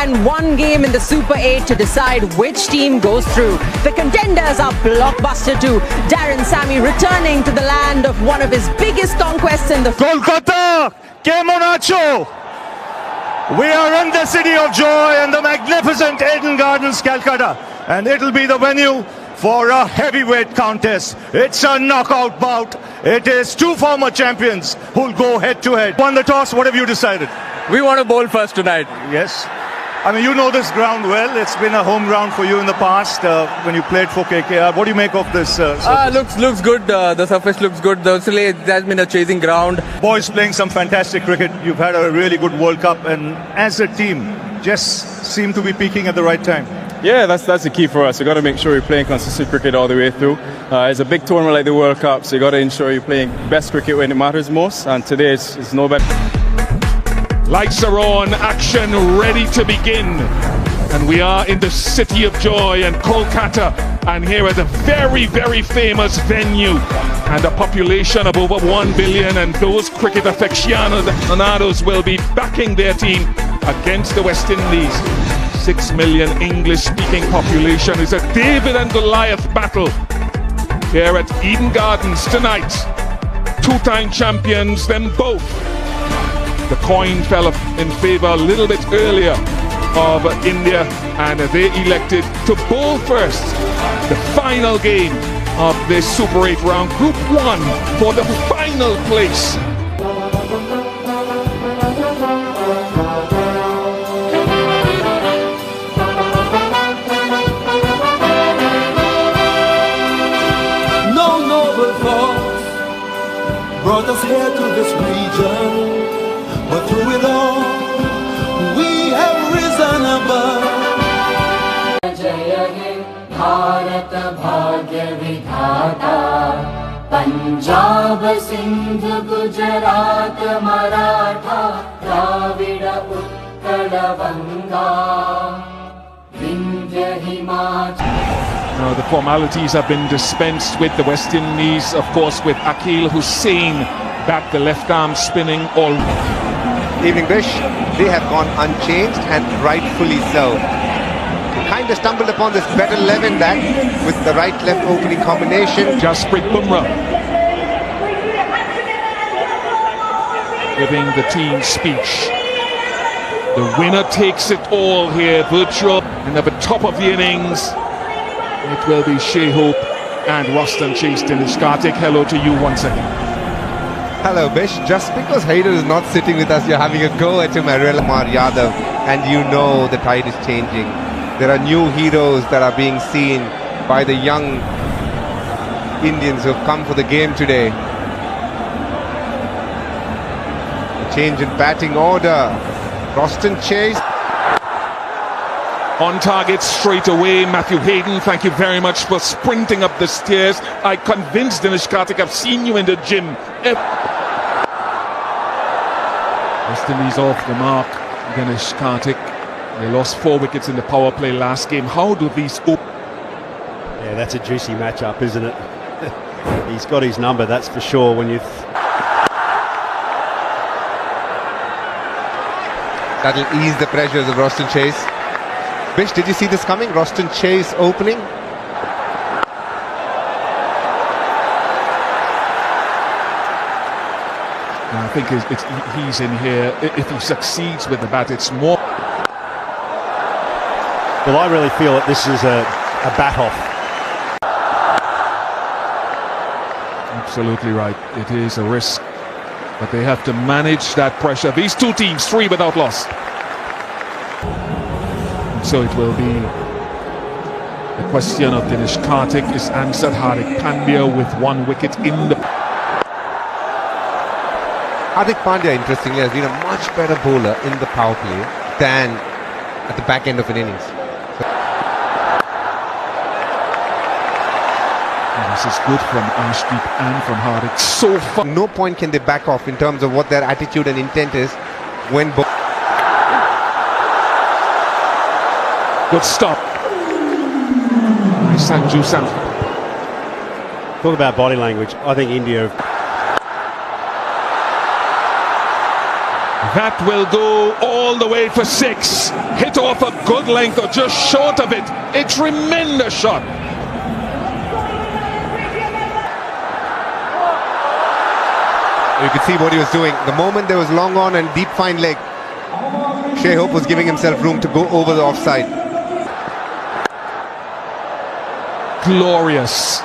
And one game in the Super 8 to decide which team goes through. The contenders are blockbuster 2. Darren Sammy returning to the land of one of his biggest conquests in the... Kolkata, que monacho! We are in the city of joy and the magnificent Eden Gardens, Calcutta. And it'll be the venue for a heavyweight contest. It's a knockout bout. It is two former champions who'll go head to head. Won the toss, what have you decided? We want to bowl first tonight. Yes. I mean, you know this ground well. It's been a home ground for you in the past when you played for KKR. What do you make of this surface? Looks good. The surface looks good. There's been a chasing ground. Boys playing some fantastic cricket. You've had a really good World Cup, and as a team, just seem to be peaking at the right time. Yeah, that's the key for us. You got to make sure you're playing consistent cricket all the way through. It's a big tournament like the World Cup, so you got to ensure you're playing best cricket when it matters most. And today it's no better. Lights are on, action ready to begin. And we are in the city of joy and Kolkata. And here at a very, very famous venue. And a population of over 1 billion. And those cricket aficionados will be backing their team against the West Indies. 6 million English-speaking population. It's a David and Goliath battle here at Eden Gardens tonight. Two-time champions, them both. The coin fell in favour a little bit earlier of India, and they elected to bowl first. The final game of this Super 8 round, Group 1 for the final place. No noble cause brought us here to this region. But through it all, we have risen above. Jaya He Bharat Bhagya Vidhata, Punjab, Sindh, Gujarat, Maratha, Dravida, Uttara, Vanga, Vindhya, Himachal. Now the formalities have been dispensed with the West Indies, of course, with Akil Hussain back, the left arm spinning all. Evening, Bish. They have gone unchanged and rightfully so. Kind of stumbled upon this better 11 back with the right-left opening combination. Jasprit Bumrah giving the team speech. The winner takes it all here, virtual, and at the top of the innings, it will be Shea Hope and Roston Chase Dinesh Karthik. Hello to you once again. Hello, Bish. Just because Haider is not sitting with us, you're having a go at him, Kumar Yadav, and you know the tide is changing. There are new heroes that are being seen by the young Indians who have come for the game today. A change in batting order. Roston Chase. On target straight away, Matthew Hayden, thank you very much for sprinting up the stairs. I convinced Dinesh Karthik, I've seen you in the gym. West Indies off the mark, Dinesh Karthik. They lost 4 wickets in the power play last game. How do these open? Yeah, that's a juicy matchup, isn't it? He's got his number, that's for sure. When you That'll ease the pressures of Roston Chase. Bish, did you see this coming? Roston Chase opening. I think he's in here. If he succeeds with the bat, it's more. Well, I really feel that this is a bat-off. Absolutely right. It is a risk, but they have to manage that pressure. These two teams, 3 without loss. So it will be the question of Dinesh Karthik is answered. Hardik Pandya with 1 wicket in the... Hardik Pandya, interestingly, has been a much better bowler in the power play than at the back end of an innings. This is good from Ashdeep and from Hardik. So far, no point can they back off in terms of what their attitude and intent is when good stop. Nice Sanju Sam. Talk about body language. I think India. That will go all all the way for 6. Hit off a good length or just short of it. A tremendous shot. You could see what he was doing. The moment there was long on and deep fine leg, Shai Hope was giving himself room to go over the offside. Glorious.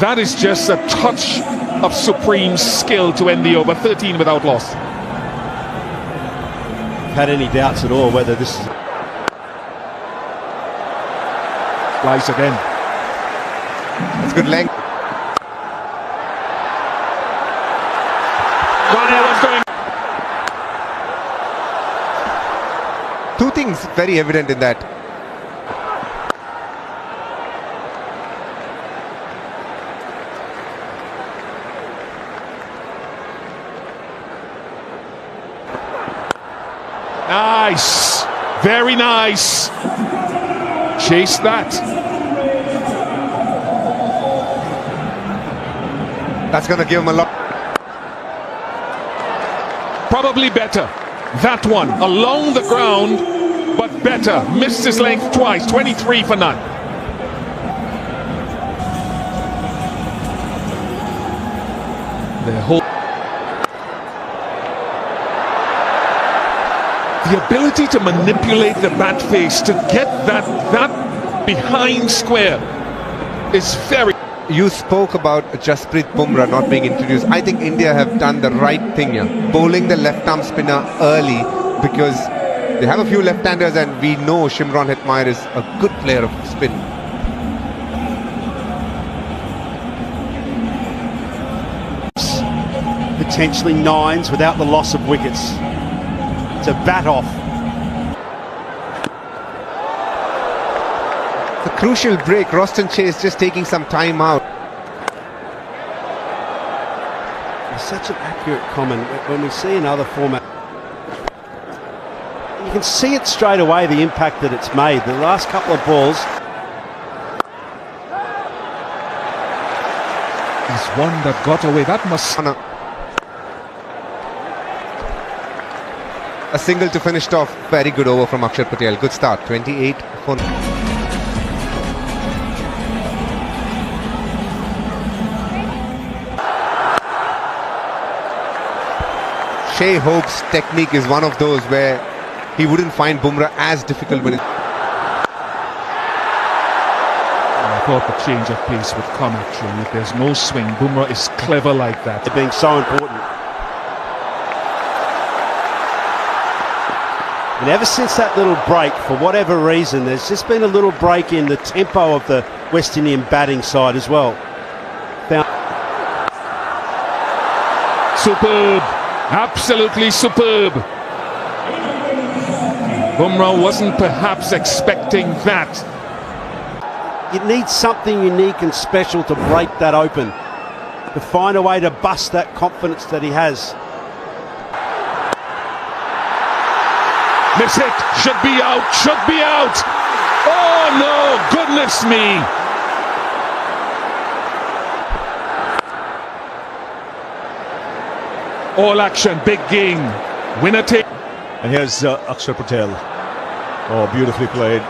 That is just a touch of supreme skill to end the over. 13 without loss. Had any doubts at all whether this is... Slice again. That's good length. Two things very evident in that. Nice. Very nice. Chase that. That's going to give him a lot. Probably better. That one along the ground, but better. Missed his length twice. 23 for none. The ability to manipulate the bat face to get that behind square is very... You spoke about Jasprit Bumrah not being introduced. I think India have done the right thing here, bowling the left-arm spinner early, because they have a few left-handers and we know Shimron Hetmeyer is a good player of spin. Potentially 9s without the loss of wickets. It's a bat off. The crucial break. Roston Chase just taking some time out. It's such an accurate comment. When we see another format, you can see it straight away, the impact that it's made. The last couple of balls. He's one that got away. That must... A single to finish it off. Very good over from Akshar Patel. Good start. 28 for... Shai Hope's technique is one of those where he wouldn't find Bumrah as difficult when it... I thought the change of pace would come actually. If there's no swing, Bumrah is clever like that. They're being so important. And ever since that little break, for whatever reason, there's just been a little break in the tempo of the West Indian batting side as well. Superb. Absolutely superb. Bumrah wasn't perhaps expecting that. It needs something unique and special to break that open, to find a way to bust that confidence that he has. Miss it. Should be out. Should be out. Oh no. Goodness me. All action. Big game. Winner take. And here's Akshar Patel. Oh, beautifully played.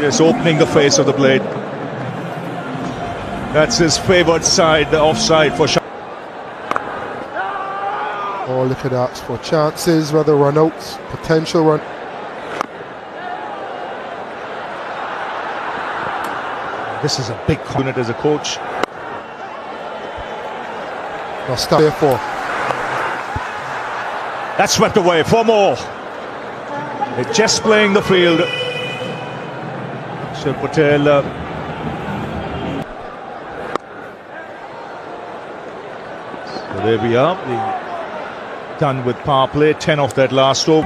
Just opening the face of the blade. That's his favoured side, the offside for Shah. Oh, look at that, for chances, whether run-outs, potential run. This is a big unit as a coach. Now start there for. That's swept away. 4 more. They're just playing the field. Akshar Patel. So there we are. Done with power play, 10 off that last over.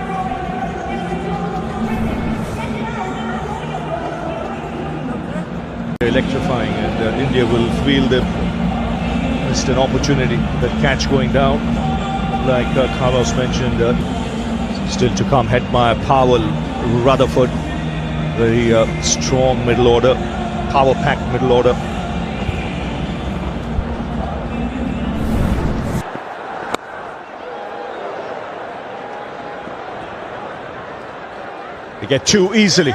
Electrifying, and India will feel they've missed an opportunity. That catch going down, like Carlos mentioned, still to come. Hetmeyer, Powell, Rutherford, very strong middle order, power-packed middle order. They get two easily.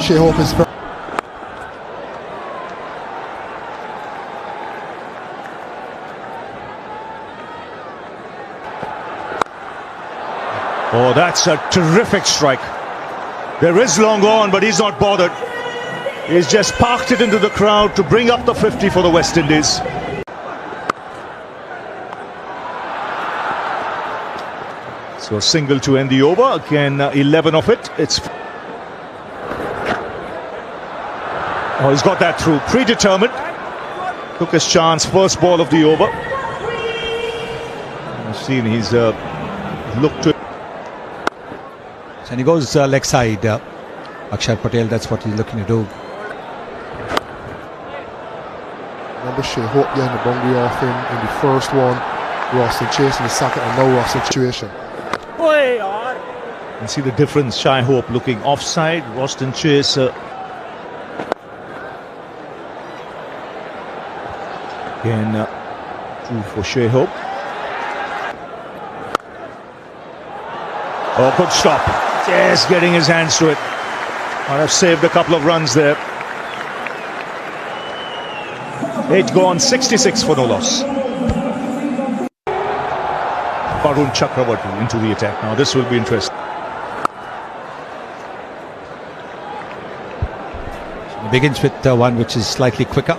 Shea Hope is very Oh, that's a terrific strike. There is long on, but he's not bothered. He's just parked it into the crowd to bring up the 50 for the West Indies. So a single to end the over. Again, 11 of it. Oh, he's got that through. Predetermined. Took his chance. First ball of the over. You've seen he's looked to. And he goes leg side, Akshar Patel, that's what he's looking to do. Remember Shea Hope getting the boundary off him in the first one, Roston Chase in the second, and now Roston situation. You can see the difference. Shea Hope looking offside. Roston Chase. Again, two for Shea Hope. Oh, good stop. Just getting his hands to it. Might have saved a couple of runs there. 8 gone, 66 for no loss. Varun Chakravarti into the attack now. This will be interesting. He begins with one which is slightly quicker.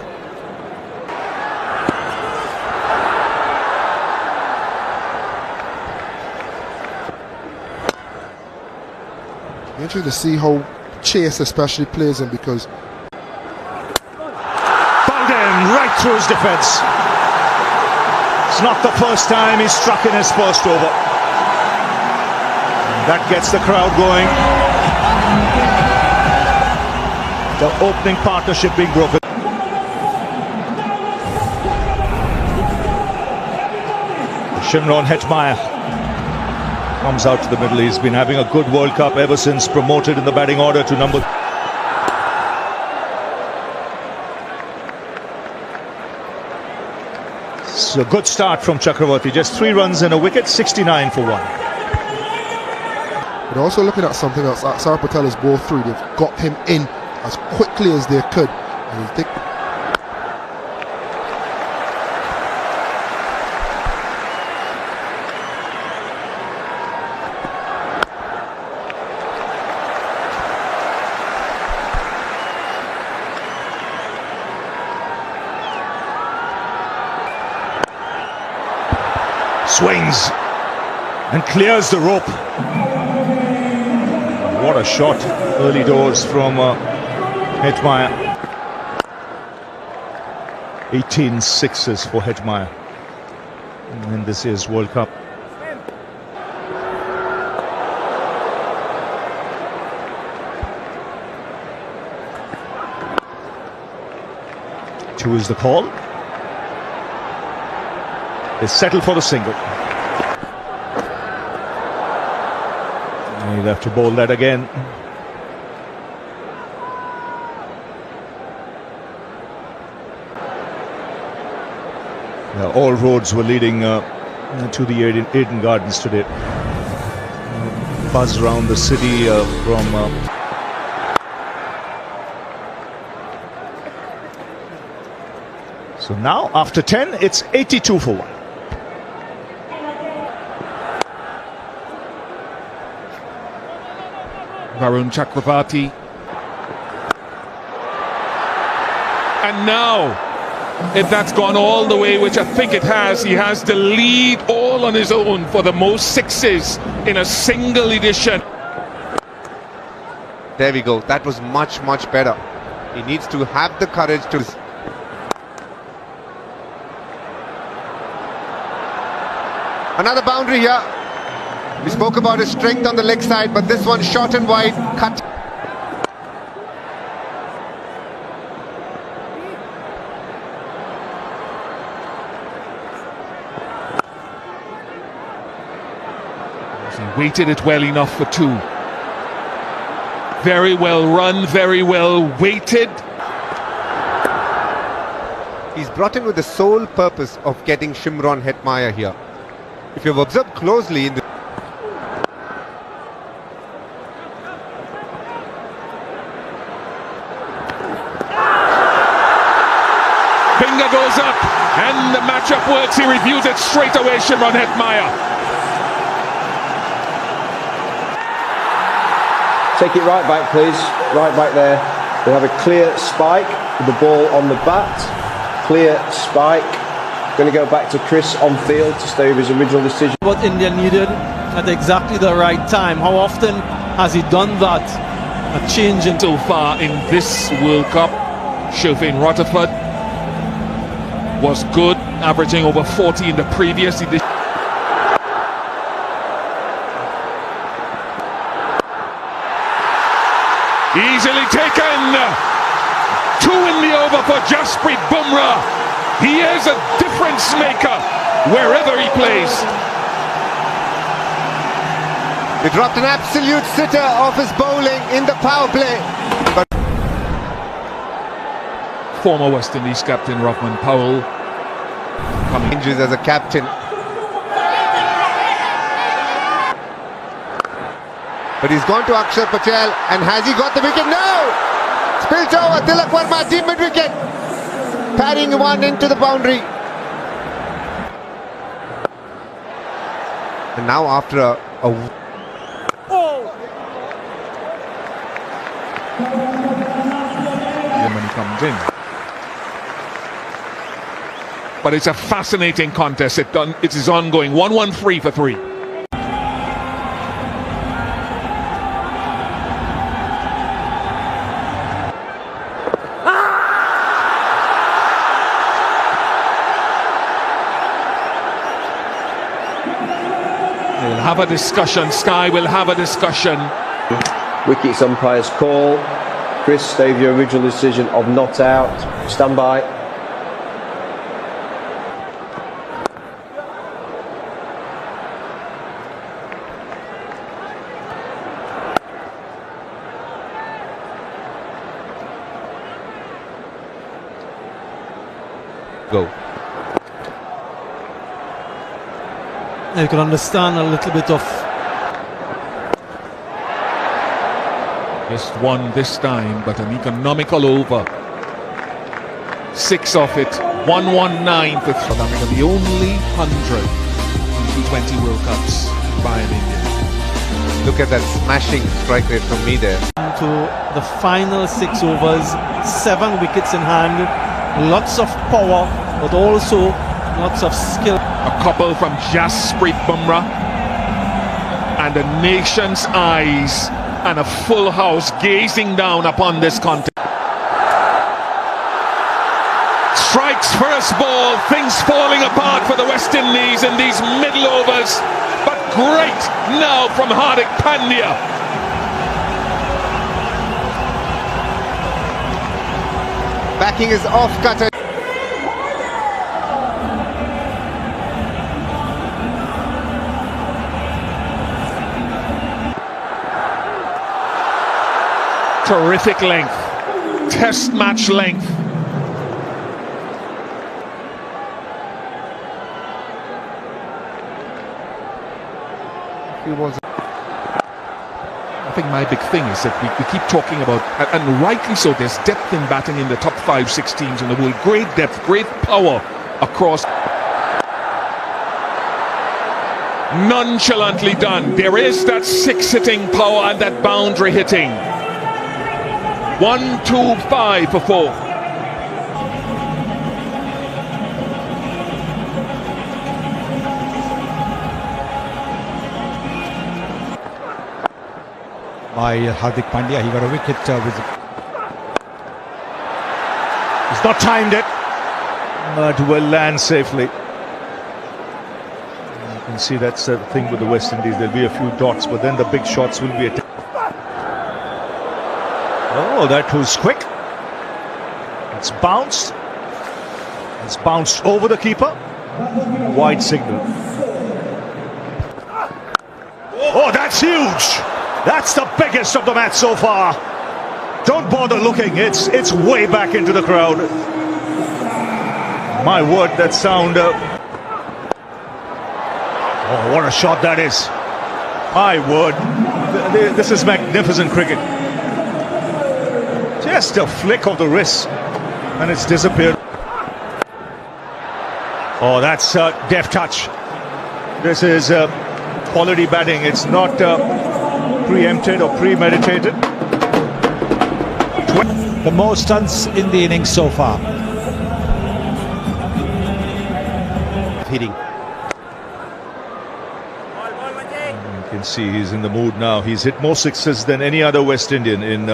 Interesting to see how Chase especially plays him, because Found him right through his defence. It's not the first time he's struck in his first over. That gets the crowd going. The opening partnership being broken. Shimron Hetmeyer comes out to the middle. He's been having a good World Cup ever since promoted in the batting order to number. So good start from Chakravarti. Just 3 runs and a wicket, 69 for 1. but also looking at something else. Akshar Patel is ball through. They've got him in as quickly as they could. And I think swings and clears the rope. What a shot early doors from Hetmeyer. 18 sixes for Hetmeyer in this year's World Cup. Two is the call. They settle for the single. He'll have to bowl that again. All roads were leading to the Eden Gardens today. Buzz around the city from so now after 10 it's 82 for 1. Varun Chakravarti. And now, if that's gone all the way, which I think it has, he has the lead all on his own for the most sixes in a single edition. There we go. That was much, much better. He needs to have the courage to... Another boundary here. We spoke about his strength on the leg side, but this one short and wide, cut. He weighted it well enough for two. Very well run, very well weighted. He's brought in with the sole purpose of getting Shimron Hetmyer here. If you've observed closely in the finger goes up and the matchup works. He reviews it straight away, Shimron Hetmyer. Take it right back, please. Right back there. We have a clear spike with the ball on the bat. Clear spike. Going to go back to Chris on field to stay with his original decision. What India needed at exactly the right time. How often has he done that? A change in so far in this World Cup. Shofin Rutherford was good, averaging over 40 in the previous edition. Easily taken. Two in the over for Jasprit Bumrah. He is a difference maker wherever he plays. He dropped an absolute sitter off his bowling in the power play. But former West Indies captain Rovman Powell coming changes as a captain. But he's gone to Akshar Patel, and has he got the wicket? No! Spilt over, Tilak Verma, deep mid-wicket. Parrying one into the boundary. And now after Germany comes in. But it's a fascinating contest. It is ongoing. 1-1-3 for 3. We'll have a discussion. Sky will have a discussion. Wickets umpire's call. Chris, stay with your original decision of not out. Stand by. go. You can understand a little bit of just one this time, but an economical over. 6 off it, 119 for South Africa, the only 100 in T20 World Cups by an Indian. Look at that smashing strike rate from me there. To the final 6 overs, 7 wickets in hand, lots of power, but also lots of skill. A couple from Jasprit Bumrah, and the nation's eyes and a full house gazing down upon this contest. Strikes first ball, things falling apart for the West Indies in these middle overs, but great now from Hardik Pandya. Backing is off cutter. Terrific length, test match length. I think my big thing is that we keep talking about, and rightly so, there's depth in batting in the top 5-6 teams in the world. Great depth, great power across. Nonchalantly done. There is that 6 hitting power and that boundary hitting. 1, 2, 5 for 4. By Hardik Pandya, he got a wicket with. He's not timed it, but will land safely. You can see that's the thing with the West Indies. There'll be a few dots, but then the big shots will be attacked. Oh, that was quick. It's bounced. It's bounced over the keeper. Wide signal. Oh, that's huge. That's the biggest of the match so far. Don't bother looking. It's way back into the crowd. My word, that sound. Oh, what a shot that is. My word. This is magnificent cricket. Just a flick of the wrist and it's disappeared. Oh, that's a deft touch. This is quality batting. It's not preempted or premeditated. The most runs in the innings so far. Hitting. You can see he's in the mood now. He's hit more sixes than any other West Indian in...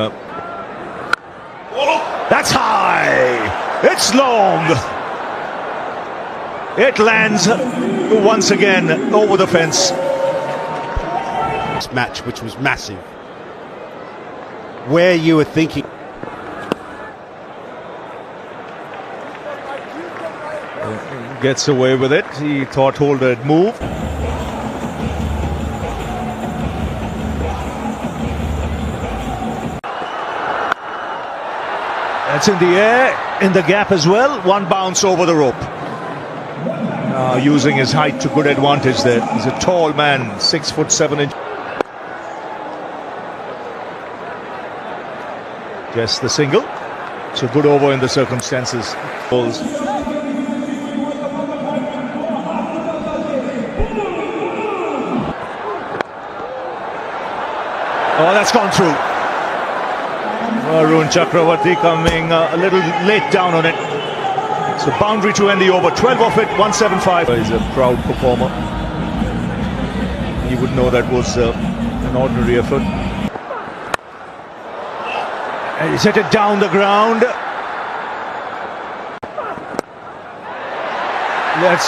That's high! It's long! It lands once again over the fence. This match, which was massive. Where you were thinking... Gets away with it. He thought Holder had moved. That's in the air, in the gap as well. One bounce over the rope. Using his height to good advantage there. He's a tall man, 6'7". Just the single. It's a good over in the circumstances. Balls. Oh, that's gone through. Arun Chakravarti coming a little late down on it. So boundary to end the over. 12 off it, 175. He's a proud performer. He would know that was an ordinary effort. And he's hit it down the ground.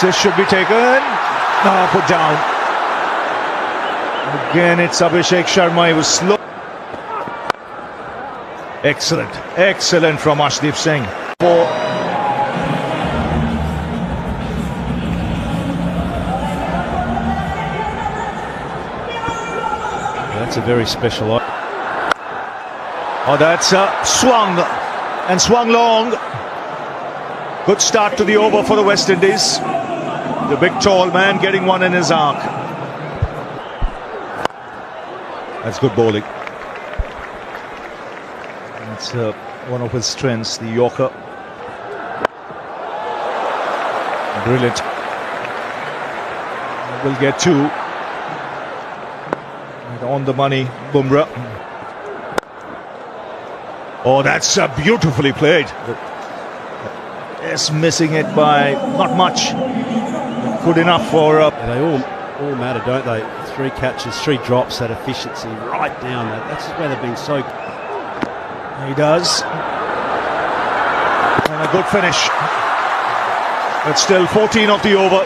This should be taken. Put down. Again, it's Abhishek Sharma. He was slow. Excellent. Excellent from Ashdeep Singh. That's a very special. Oh, that's swung and swung long. Good start to the over for the West Indies. The big tall man getting one in his arc. That's good bowling. It's one of his strengths, the Yorker. Brilliant. We'll get two. And on the money, Bumrah. Oh, that's beautifully played. Yes, missing it by not much. Good enough for... They all matter, don't they? 3 catches, 3 drops, that efficiency right down. That's where they've been so... He does. And a good finish. But still 14 of the over.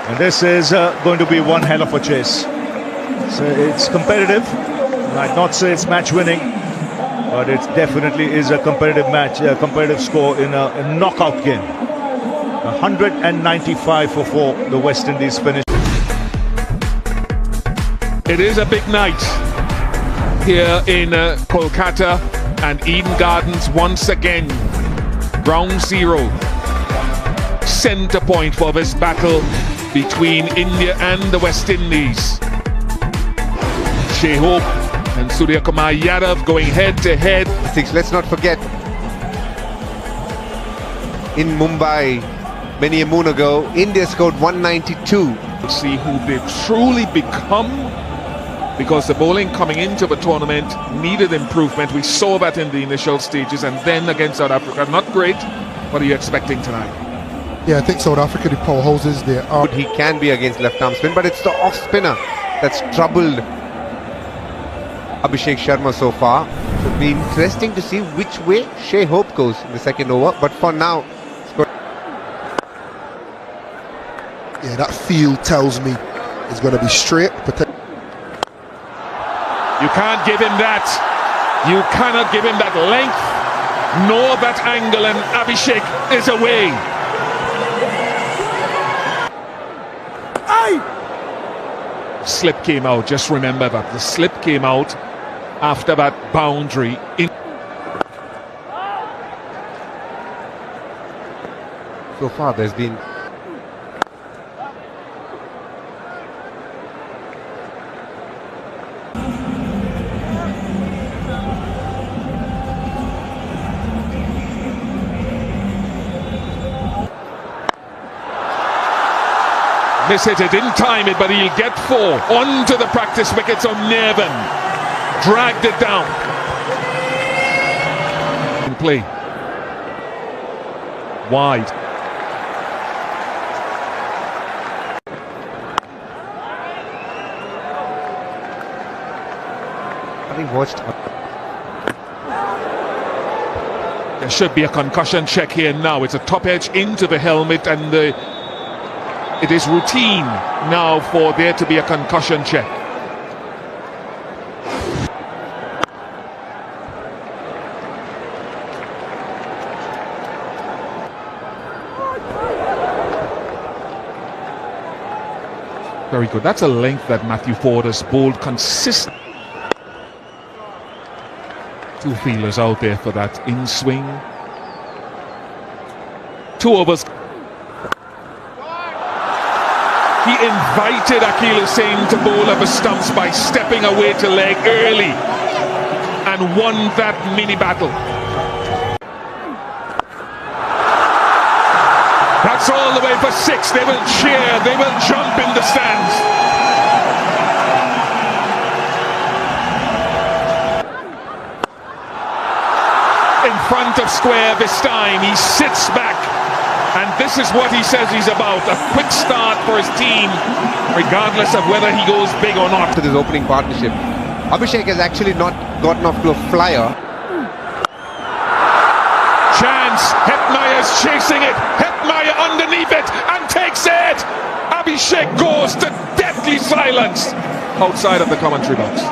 And this is going to be one hell of a chase. So it's competitive. I'd not say it's match winning, but it definitely is a competitive match, a competitive score in a knockout game. 195 for 4, the West Indies finish. It is a big night here in Kolkata and Eden Gardens once again. Ground zero, centre point for this battle between India and the West Indies. Hope and Surya Kumar Yadav going head to head. Let's not forget, in Mumbai many a moon ago, India scored 192. We'll see who they truly become, because the bowling coming into the tournament needed improvement. We saw that in the initial stages, and then against South Africa, not great. What are you expecting tonight? Yeah, I think South Africa, the powerhouses, they are... He can be against left-arm spin, but it's the off-spinner that's troubled Abhishek Sharma so far. It'll be interesting to see which way Hope goes in the second over, but for now... Yeah, that feel tells me it's going to be straight. You can't give him that. You cannot give him that length, nor that angle, and Abhishek is away. slip came out. Just remember that the slip came out after that boundary. So far, there's been Mishit it, didn't time it, but he'll get 4 onto the practice wickets of Nervan. Dragged it down. In play. Wide. having watched. There should be a concussion check here now. It's a top edge into the helmet, and it is routine now for there to be a concussion check. Very good. That's a length that Matthew Ford has bowled consistent. 2 fielders out there for that in swing. 2 overs. He invited Akeel Hussain to bowl up the stumps by stepping away to leg early and won that mini battle. That's all the way for 6. They will cheer, they will jump in the stands. In front of square this time, he sits back. And this is what he says he's about, a quick start for his team, regardless of whether he goes big or not. To this opening partnership, Abhishek has actually not gotten off to a flyer. Chance, Hetmeyer's chasing it, Hetmeyer underneath it, and takes it! Abhishek goes to deathly silence outside of the commentary box.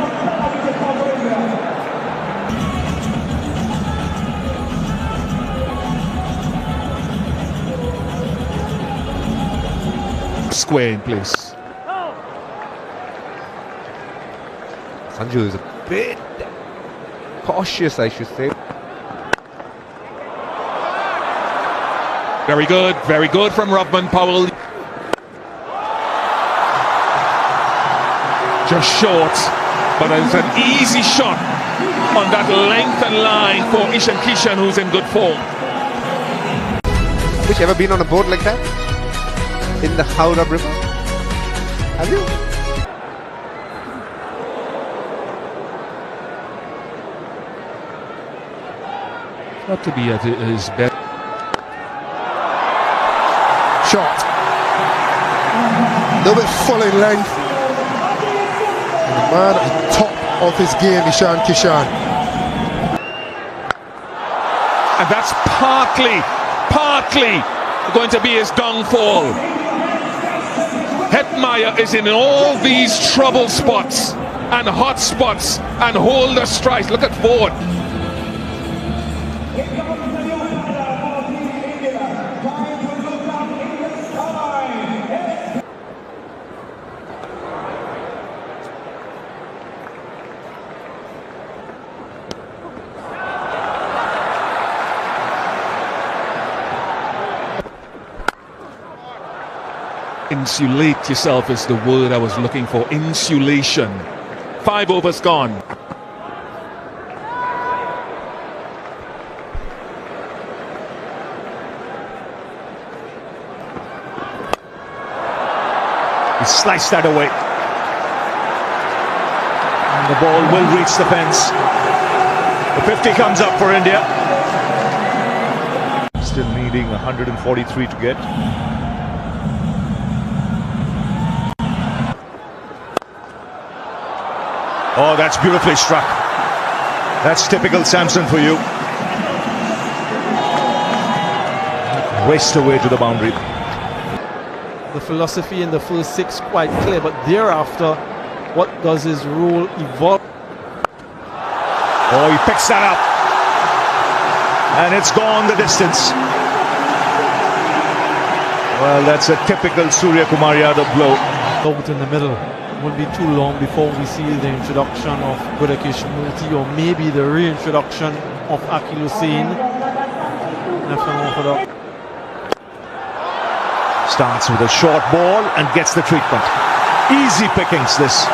Square in place. Sanju is a bit cautious, I should say. Very good from Rovman Powell. Just short, but it's an easy shot on that length and line for Ishan Kishan, who's in good form. Have you ever been on a boat like that? In the Howrah River? Have you? Not to be at his best. Shot. A little bit full in length. And the man at the top of his game, Ishan Kishan. And that's partly going to be his downfall. Hetmeyer is in all these trouble spots and hot spots and holder strikes. Look at Ford. Insulate yourself is the word I was looking for. Insulation. 5 overs gone. He sliced that away. And the ball will reach the fence. The 50 comes up for India. Still needing 143 to get. Oh, that's beautifully struck. That's typical Samson for you. Raced away to the boundary. The philosophy in the first 6 quite clear, but thereafter, what does his role evolve? Oh, he picks that up. And it's gone the distance. Well, that's a typical Surya Kumar Yadav blow. Out in the middle. won't be too long before we see the introduction of Budakesh Murthy, or maybe the reintroduction of Akil Hussain. Starts with a short ball and gets the treatment. Easy pickings, this.